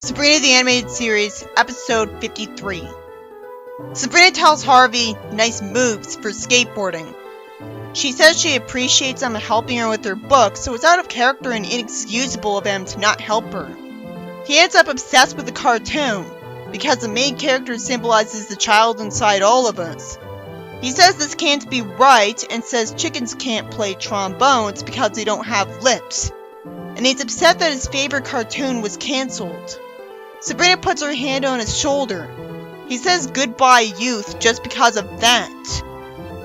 Sabrina the Animated Series, Episode 53. Sabrina tells Harvey nice moves for skateboarding. She says she appreciates him helping her with her book, so it's out of character and inexcusable of him to not help her. He ends up obsessed with the cartoon, because the main character symbolizes the child inside all of us. He says this can't be right, and says chickens can't play trombones because they don't have lips. And he's upset that his favorite cartoon was cancelled. Sabrina puts her hand on his shoulder. He says goodbye youth just because of that.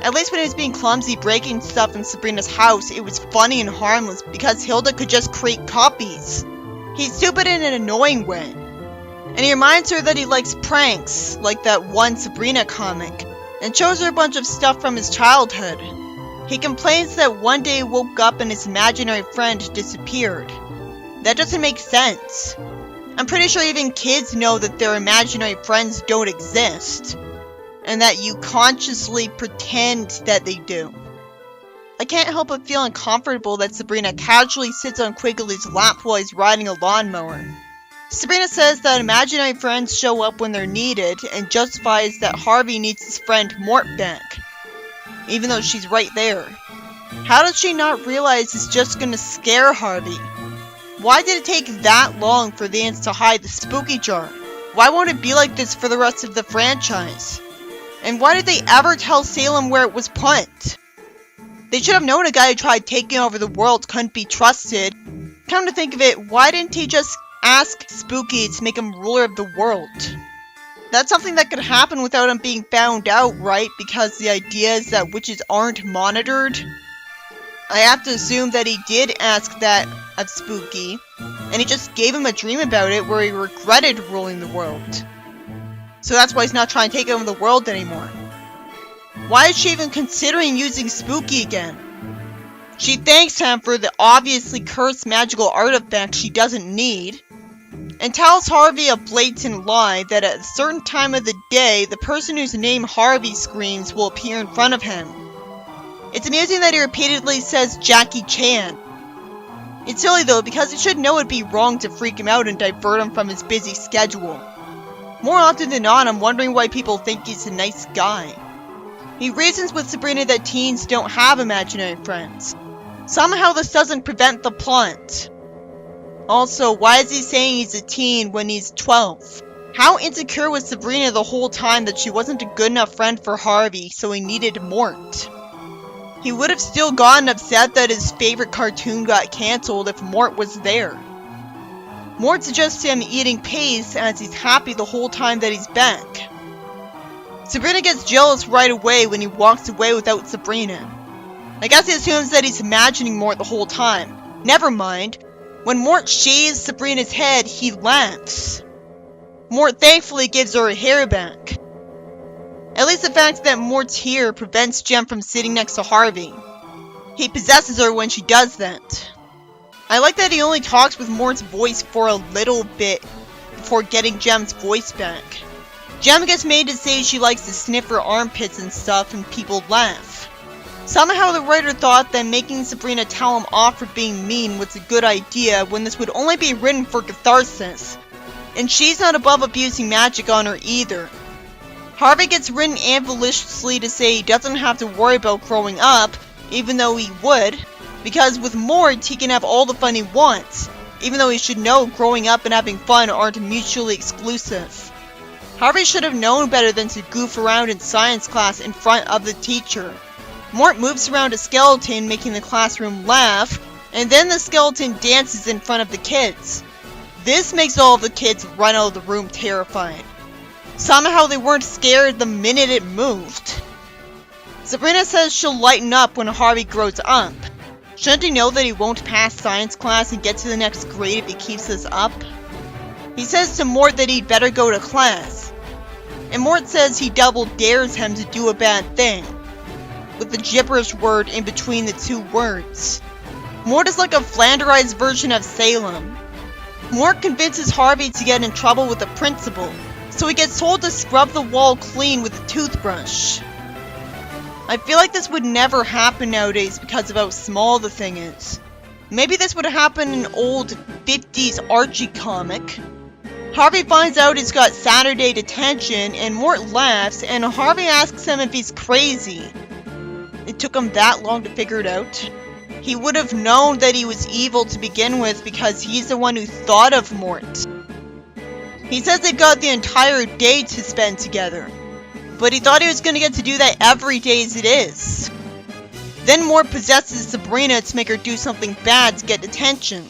At least when he was being clumsy breaking stuff in Sabrina's house, it was funny and harmless because Hilda could just create copies. He's stupid in an annoying way. And he reminds her that he likes pranks, like that one Sabrina comic, and shows her a bunch of stuff from his childhood. He complains that one day he woke up and his imaginary friend disappeared. That doesn't make sense. I'm pretty sure even kids know that their imaginary friends don't exist, and that you consciously pretend that they do. I can't help but feel uncomfortable that Sabrina casually sits on Quigley's lap while he's riding a lawnmower. Sabrina says that imaginary friends show up when they're needed, and justifies that Harvey needs his friend Mort back, even though she's right there. How does she not realize it's just gonna scare Harvey? Why did it take that long for the ants to hide the spooky jar? Why won't it be like this for the rest of the franchise? And why did they ever tell Salem where it was put? They should have known a guy who tried taking over the world couldn't be trusted. Come to think of it, why didn't he just ask Spooky to make him ruler of the world? That's something that could happen without him being found out, right? Because the idea is that witches aren't monitored. I have to assume that he did ask that of Spooky, and he just gave him a dream about it where he regretted ruling the world. So that's why he's not trying to take over the world anymore. Why is she even considering using Spooky again? She thanks him for the obviously cursed magical artifact she doesn't need, and tells Harvey a blatant lie that at a certain time of the day, the person whose name Harvey screams will appear in front of him. It's amusing that he repeatedly says Jackie Chan. It's silly though, because he should know it'd be wrong to freak him out and divert him from his busy schedule. More often than not, I'm wondering why people think he's a nice guy. He reasons with Sabrina that teens don't have imaginary friends. Somehow this doesn't prevent the plot. Also, why is he saying he's a teen when he's 12? How insecure was Sabrina the whole time that she wasn't a good enough friend for Harvey, so he needed Mort? He would have still gotten upset that his favorite cartoon got cancelled if Mort was there. Mort suggests him eating paste as he's happy the whole time that he's back. Sabrina gets jealous right away when he walks away without Sabrina. I guess he assumes that he's imagining Mort the whole time. Never mind. When Mort shaves Sabrina's head, he laughs. Mort thankfully gives her hair back. At least the fact that Mort's here prevents Jem from sitting next to Harvey. He possesses her when she does that. I like that he only talks with Mort's voice for a little bit before getting Jem's voice back. Jem gets made to say she likes to sniff her armpits and stuff, and people laugh. Somehow the writer thought that making Sabrina tell him off for being mean was a good idea when this would only be written for catharsis. And she's not above abusing magic on her either. Harvey gets written ambitiously to say he doesn't have to worry about growing up, even though he would, because with Mort he can have all the fun he wants, even though he should know growing up and having fun aren't mutually exclusive. Harvey should have known better than to goof around in science class in front of the teacher. Mort moves around a skeleton, making the classroom laugh, and then the skeleton dances in front of the kids. This makes all of the kids run out of the room terrified. Somehow they weren't scared the minute it moved. Sabrina says she'll lighten up when Harvey grows up. Shouldn't he know that he won't pass science class and get to the next grade if he keeps this up? He says to Mort that he'd better go to class. And Mort says he double dares him to do a bad thing, with the gibberish word in between the two words. Mort is like a Flanderized version of Salem. Mort convinces Harvey to get in trouble with the principal, so he gets told to scrub the wall clean with a toothbrush. I feel like this would never happen nowadays because of how small the thing is. Maybe this would happen in an old 50s Archie comic. Harvey finds out he's got Saturday detention, and Mort laughs, and Harvey asks him if he's crazy. It took him that long to figure it out. He would have known that he was evil to begin with because he's the one who thought of Mort. He says they've got the entire day to spend together, but he thought he was going to get to do that every day as it is. Then Mort possesses Sabrina to make her do something bad to get detention.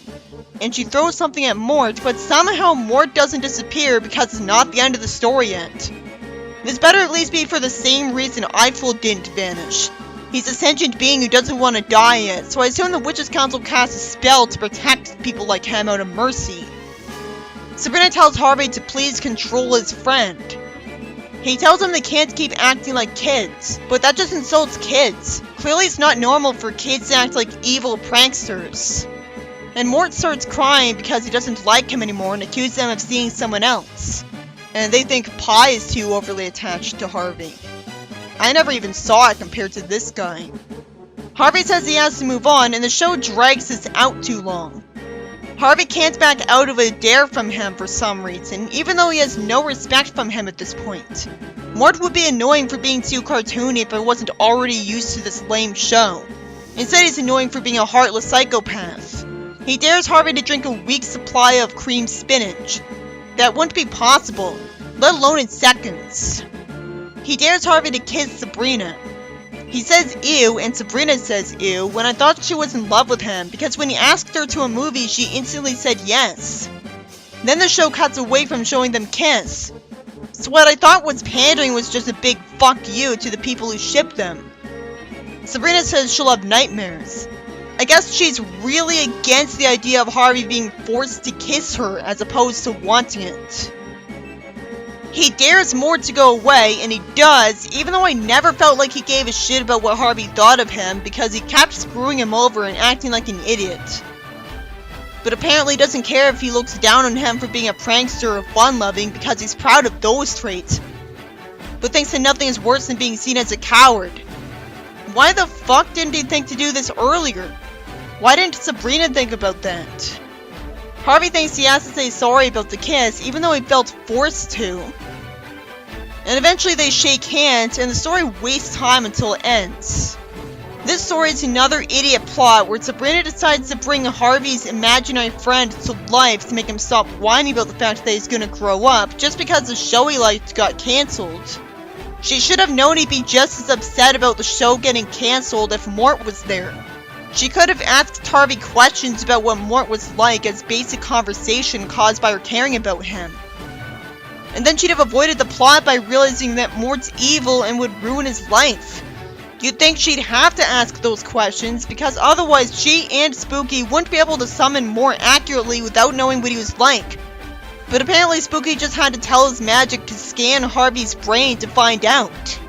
And she throws something at Mort, but somehow Mort doesn't disappear because it's not the end of the story yet. This better at least be for the same reason Eiffel didn't vanish. He's a sentient being who doesn't want to die yet, so I assume the Witches' Council cast a spell to protect people like him out of mercy. Sabrina tells Harvey to please control his friend. He tells him they can't keep acting like kids, but that just insults kids. Clearly it's not normal for kids to act like evil pranksters. And Mort starts crying because he doesn't like him anymore and accuses them of seeing someone else. And they think Pi is too overly attached to Harvey. I never even saw it compared to this guy. Harvey says he has to move on, and the show drags this out too long. Harvey can't back out of a dare from him for some reason, even though he has no respect from him at this point. Mort would be annoying for being too cartoony if I wasn't already used to this lame show. Instead, he's annoying for being a heartless psychopath. He dares Harvey to drink a week's supply of cream spinach. That wouldn't be possible, let alone in seconds. He dares Harvey to kiss Sabrina. He says ew, and Sabrina says ew, when I thought she was in love with him, because when he asked her to a movie, she instantly said yes. Then the show cuts away from showing them kiss. So what I thought was pandering was just a big fuck you to the people who shipped them. Sabrina says she'll have nightmares. I guess she's really against the idea of Harvey being forced to kiss her as opposed to wanting it. He dares Mort to go away, and he does, even though I never felt like he gave a shit about what Harvey thought of him because he kept screwing him over and acting like an idiot. But apparently doesn't care if he looks down on him for being a prankster or fun-loving because he's proud of those traits. But thinks that nothing is worse than being seen as a coward. Why the fuck didn't he think to do this earlier? Why didn't Sabrina think about that? Harvey thinks he has to say sorry about the kiss, even though he felt forced to. And eventually they shake hands, and the story wastes time until it ends. This story is another idiot plot where Sabrina decides to bring Harvey's imaginary friend to life to make him stop whining about the fact that he's gonna grow up, just because the show he liked got cancelled. She should have known he'd be just as upset about the show getting cancelled if Mort was there. She could have asked Harvey questions about what Mort was like as basic conversation caused by her caring about him. And then she'd have avoided the plot by realizing that Mort's evil and would ruin his life. You'd think she'd have to ask those questions because otherwise she and Spooky wouldn't be able to summon Mort accurately without knowing what he was like. But apparently Spooky just had to tell his magic to scan Harvey's brain to find out.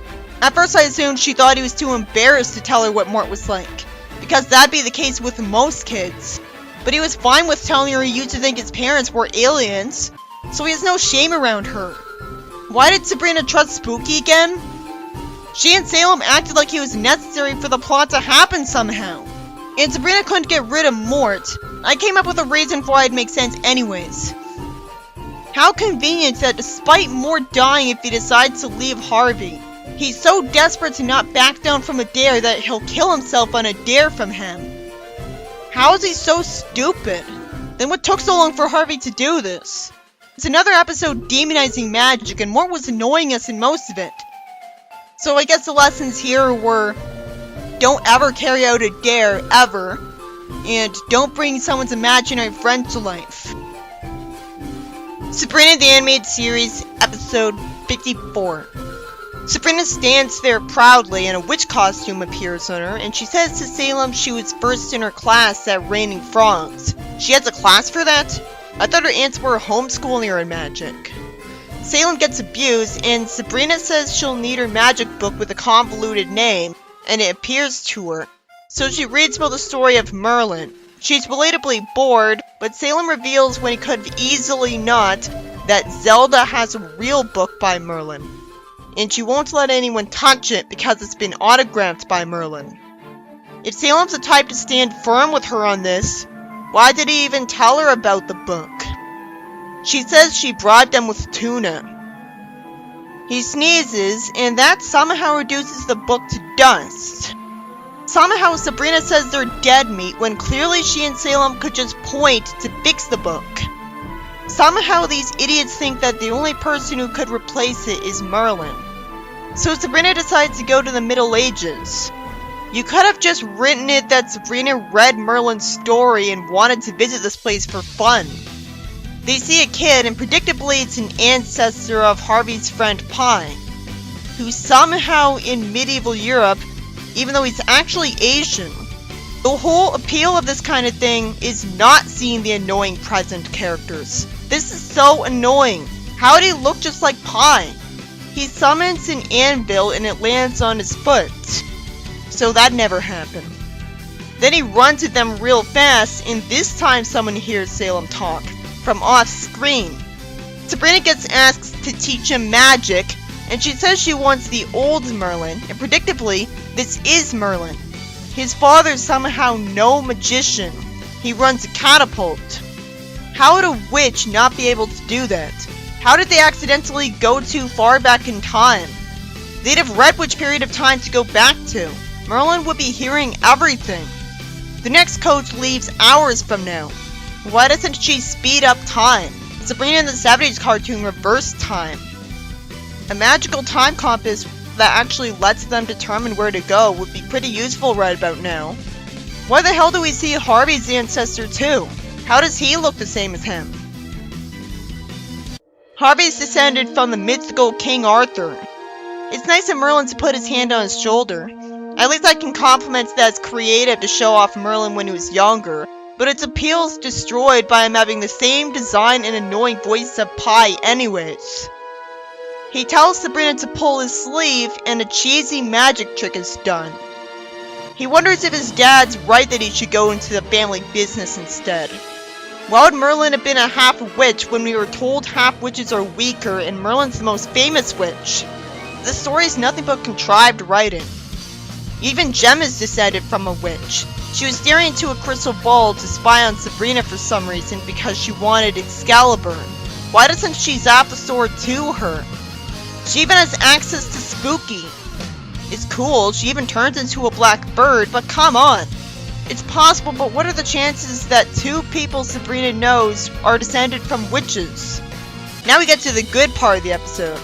At first I assumed she thought he was too embarrassed to tell her what Mort was like, because that'd be the case with most kids. But he was fine with telling her he used to think his parents were aliens, so he has no shame around her. Why did Sabrina trust Spooky again? She and Salem acted like he was necessary for the plot to happen somehow. And Sabrina couldn't get rid of Mort. I came up with a reason for why it'd make sense anyways. How convenient that despite Mort dying if he decides to leave Harvey, he's so desperate to not back down from a dare that he'll kill himself on a dare from him. How is he so stupid? Then what took so long for Harvey to do this? It's another episode demonizing magic, and Mort was annoying us in most of it. So I guess the lessons here were, don't ever carry out a dare, ever, and don't bring someone's imaginary friend to life. Sabrina the Animated Series, Episode 54. Sabrina stands there proudly, and a witch costume appears on her, and she says to Salem she was first in her class at Raining Frogs. She has a class for that? I thought her aunts were homeschooling her in magic. Salem gets abused, and Sabrina says she'll need her magic book with a convoluted name, and it appears to her. So she reads about the story of Merlin. She's belatably bored, but Salem reveals when he could have easily not that Zelda has a real book by Merlin. And she won't let anyone touch it because it's been autographed by Merlin. If Salem's the type to stand firm with her on this, why did he even tell her about the book? She says she bribed them with tuna. He sneezes, and that somehow reduces the book to dust. Somehow Sabrina says they're dead meat when clearly she and Salem could just point to fix the book. Somehow these idiots think that the only person who could replace it is Merlin. So Sabrina decides to go to the Middle Ages. You could have just written it that Sabrina read Merlin's story and wanted to visit this place for fun. They see a kid, and predictably it's an ancestor of Harvey's friend Pie, who somehow in medieval Europe, even though he's actually Asian. The whole appeal of this kind of thing is not seeing the annoying present characters. This is so annoying. How did he look just like Pie? He summons an anvil and it lands on his foot. So that never happened. Then he runs at them real fast, and this time someone hears Salem talk from off screen. Sabrina gets asked to teach him magic, and she says she wants the old Merlin, and predictably, this is Merlin. His father's somehow no magician. He runs a catapult. How would a witch not be able to do that? How did they accidentally go too far back in time? They'd have read which period of time to go back to. Merlin would be hearing everything. The next coach leaves hours from now. Why doesn't she speed up time? Sabrina in the 70s cartoon reversed time. A magical time compass that actually lets them determine where to go would be pretty useful right about now. Why the hell do we see Harvey's ancestor too? How does he look the same as him? Harvey's descended from the mythical King Arthur. It's nice of Merlin to put his hand on his shoulder. At least I can compliment that it's creative to show off Merlin when he was younger, but its appeal is destroyed by him having the same design and annoying voice of Pie anyways. He tells Sabrina to pull his sleeve, and a cheesy magic trick is done. He wonders if his dad's right that he should go into the family business instead. Why would Merlin have been a half-witch when we were told half-witches are weaker and Merlin's the most famous witch? The story's nothing but contrived writing. Even Jem is descended from a witch. She was staring into a crystal ball to spy on Sabrina for some reason because she wanted Excalibur. Why doesn't she zap the sword to her? She even has access to Spooky. It's cool, she even turns into a black bird, but come on. It's possible, but what are the chances that two people Sabrina knows are descended from witches? Now we get to the good part of the episode.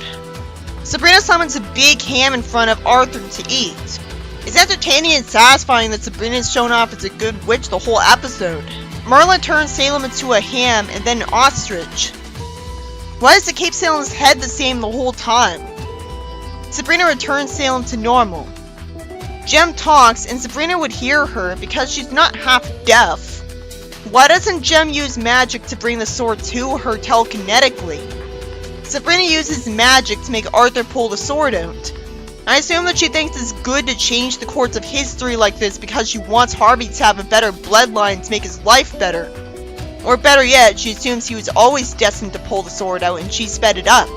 Sabrina summons a big ham in front of Arthur to eat. It's entertaining and satisfying that Sabrina's shown off as a good witch the whole episode. Merlin turns Salem into a ham and then an ostrich. Why does it keep Salem's head the same the whole time? Sabrina returns Salem to normal. Jem talks and Sabrina would hear her because she's not half deaf. Why doesn't Jem use magic to bring the sword to her telekinetically? Sabrina uses magic to make Arthur pull the sword out. I assume that she thinks it's good to change the course of history like this because she wants Harvey to have a better bloodline to make his life better. Or better yet, she assumes he was always destined to pull the sword out and she sped it up.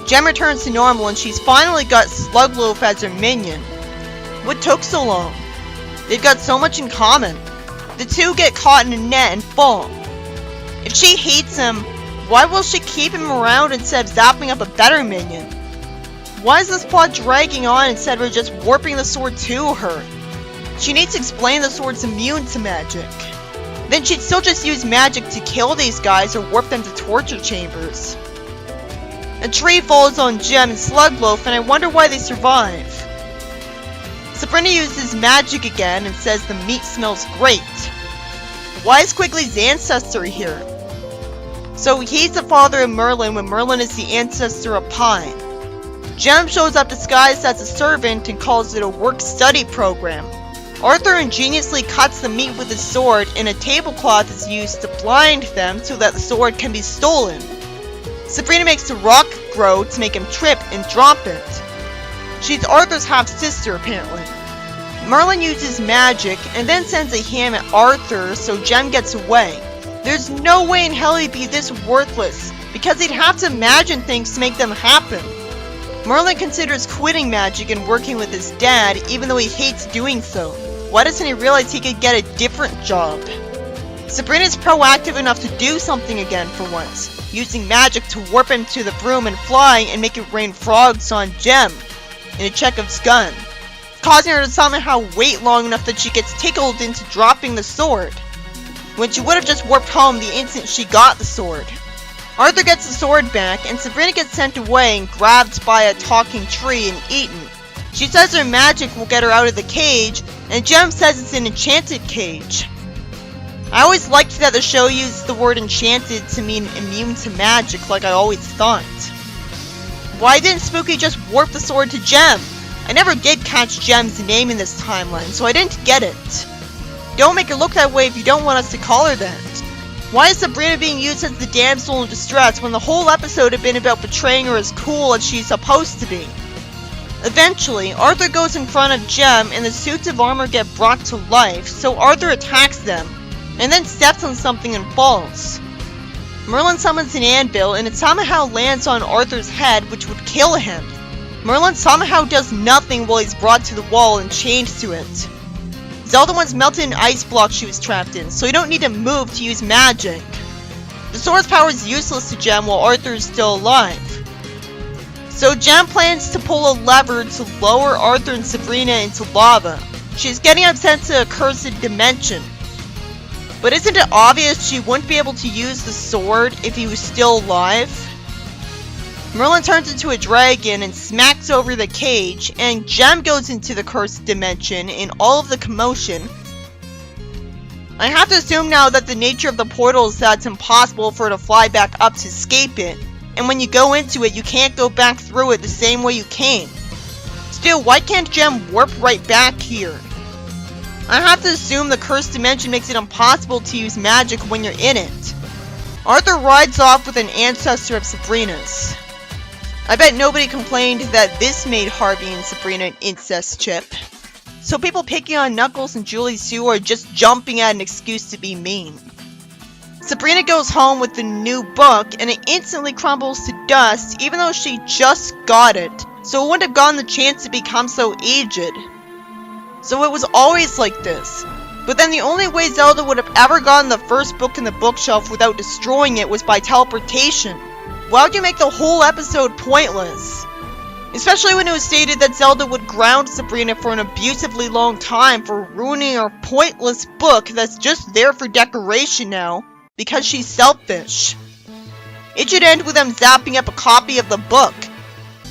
Jem returns to normal and she's finally got Slugloaf as her minion. What took so long? They've got so much in common. The two get caught in a net and fall. If she hates him, why will she keep him around instead of zapping up a better minion? Why is this plot dragging on instead of just warping the sword to her? She needs to explain the sword's immune to magic. Then she'd still just use magic to kill these guys or warp them to torture chambers. A tree falls on Jem and Slugloaf and I wonder why they survive. Sabrina uses magic again and says the meat smells great. Why is Quigley's ancestor here? So he's the father of Merlin when Merlin is the ancestor of Pie. Jem shows up disguised as a servant and calls it a work-study program. Arthur ingeniously cuts the meat with his sword and a tablecloth is used to blind them so that the sword can be stolen. Sabrina makes a rock grow to make him trip and drop it. She's Arthur's half-sister apparently. Merlin uses magic and then sends a ham at Arthur so Jem gets away. There's no way in hell he'd be this worthless because he'd have to imagine things to make them happen. Merlin considers quitting magic and working with his dad even though he hates doing so. Why doesn't he realize he could get a different job? Sabrina's proactive enough to do something again for once, using magic to warp him to the broom and fly and make it rain frogs on Jem in a Chekhov's gun, causing her to somehow wait long enough that she gets tickled into dropping the sword, when she would have just warped home the instant she got the sword. Arthur gets the sword back, and Sabrina gets sent away and grabbed by a talking tree and eaten. She says her magic will get her out of the cage, and Jem says it's an enchanted cage. I always liked that the show used the word enchanted to mean immune to magic, like I always thought. Why didn't Spooky just warp the sword to Jem? I never did catch Jem's name in this timeline, so I didn't get it. Don't make her look that way if you don't want us to call her that. Why is Sabrina being used as the damsel in distress when the whole episode had been about portraying her as cool as she's supposed to be? Eventually, Arthur goes in front of Jem and the suits of armor get brought to life, so Arthur attacks them, and then steps on something and falls. Merlin summons an anvil and it somehow lands on Arthur's head, which would kill him. Merlin somehow does nothing while he's brought to the wall and chained to it. Zelda once melted an ice block she was trapped in, so you don't need to move to use magic. The sword's power is useless to Jem while Arthur is still alive. So Jem plans to pull a lever to lower Arthur and Sabrina into lava. She's getting upset to a cursed dimension. But isn't it obvious she wouldn't be able to use the sword if he was still alive? Merlin turns into a dragon and smacks over the cage, and Jem goes into the cursed dimension in all of the commotion. I have to assume now that the nature of the portal is that it's impossible for her to fly back up to escape it, and when you go into it, you can't go back through it the same way you came. Still, why can't Jem warp right back here? I have to assume the cursed dimension makes it impossible to use magic when you're in it. Arthur rides off with an ancestor of Sabrina's. I bet nobody complained that this made Harvey and Sabrina an incest chip. So people picking on Knuckles and Julie Sue are just jumping at an excuse to be mean. Sabrina goes home with the new book and it instantly crumbles to dust even though she just got it, so it wouldn't have gotten the chance to become so aged. So it was always like this. But then the only way Zelda would have ever gotten the first book in the bookshelf without destroying it was by teleportation. Why would you make the whole episode pointless? Especially when it was stated that Zelda would ground Sabrina for an abusively long time for ruining her pointless book that's just there for decoration now, because she's selfish. It should end with them zapping up a copy of the book.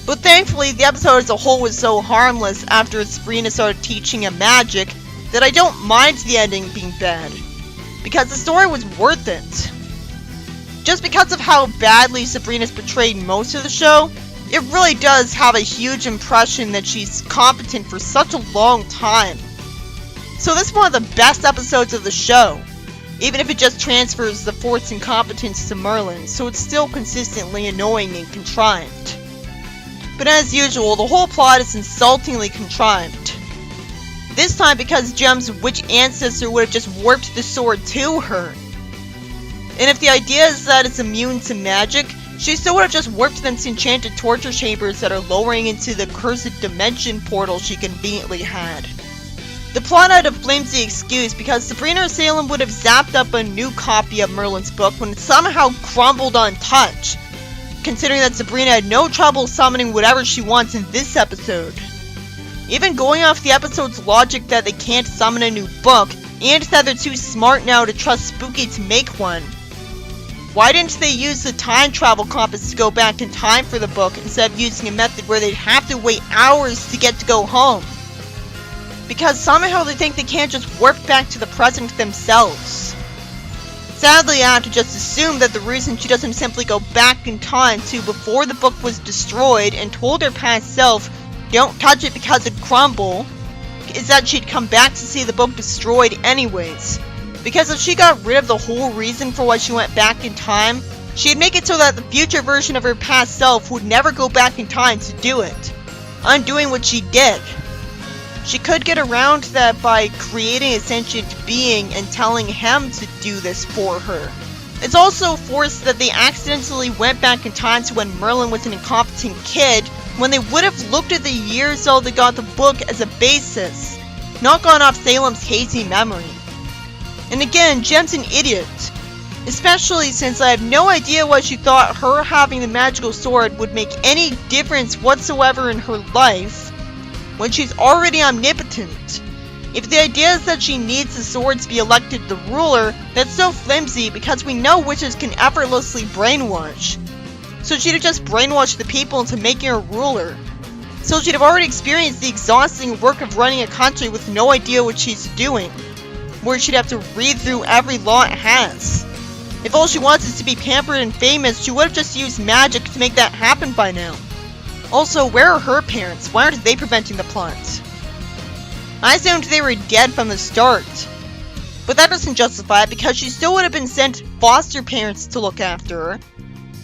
But thankfully, the episode as a whole was so harmless after Sabrina started teaching him magic that I don't mind the ending being bad, because the story was worth it. Just because of how badly Sabrina's portrayed most of the show, it really does have a huge impression that she's competent for such a long time. So this is one of the best episodes of the show, even if it just transfers the fort's incompetence to Merlin, so it's still consistently annoying and contrived. But as usual, the whole plot is insultingly contrived. This time because Jem's witch ancestor would have just warped the sword to her. And if the idea is that it's immune to magic, she still would have just warped them to enchanted torture chambers that are lowering into the cursed dimension portal she conveniently had. The plot out of flimsy excuse because Sabrina or Salem would have zapped up a new copy of Merlin's book when it somehow crumbled untouched, considering that Sabrina had no trouble summoning whatever she wants in this episode. Even going off the episode's logic that they can't summon a new book, and that they're too smart now to trust Spooky to make one. Why didn't they use the time travel compass to go back in time for the book instead of using a method where they'd have to wait hours to get to go home? Because somehow they think they can't just warp back to the present themselves. Sadly, I have to just assume that the reason she doesn't simply go back in time to before the book was destroyed and told her past self, don't touch it because it'd crumble, is that she'd come back to see the book destroyed anyways. Because if she got rid of the whole reason for why she went back in time, she'd make it so that the future version of her past self would never go back in time to do it, undoing what she did. She could get around that by creating a sentient being and telling him to do this for her. It's also forced that they accidentally went back in time to when Merlin was an incompetent kid, when they would have looked at the years Zelda got the book as a basis, not gone off Salem's hazy memory. And again, Gem's an idiot. Especially since I have no idea why she thought her having the magical sword would make any difference whatsoever in her life when she's already omnipotent. If the idea is that she needs the sword to be elected the ruler, that's so flimsy because we know witches can effortlessly brainwash. So she'd have just brainwashed the people into making her ruler. So she'd have already experienced the exhausting work of running a country with no idea what she's doing, where she'd have to read through every law it has. If all she wants is to be pampered and famous, she would have just used magic to make that happen by now. Also, where are her parents? Why aren't they preventing the plot? I assumed they were dead from the start. But that doesn't justify it because she still would have been sent foster parents to look after her.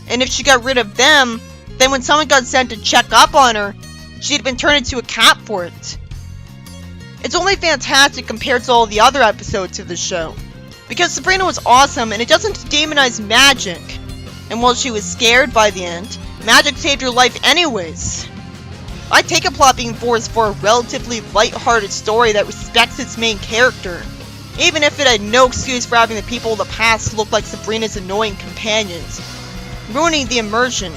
And if she got rid of them, then when someone got sent to check up on her, she'd have been turned into a cat for it. It's only fantastic compared to all the other episodes of the show. Because Sabrina was awesome and it doesn't demonize magic. And while she was scared by the end, magic saved her life anyways. I take a plot being forced for a relatively light-hearted story that respects its main character, even if it had no excuse for having the people of the past look like Sabrina's annoying companions, ruining the immersion.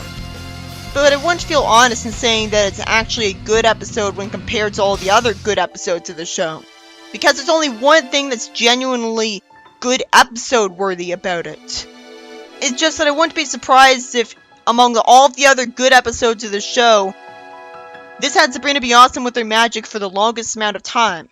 But I wouldn't feel honest in saying that it's actually a good episode when compared to all the other good episodes of the show, because there's only one thing that's genuinely good episode worthy about it. It's just that I wouldn't be surprised if, among all of the other good episodes of the show, this had Sabrina be awesome with her magic for the longest amount of time.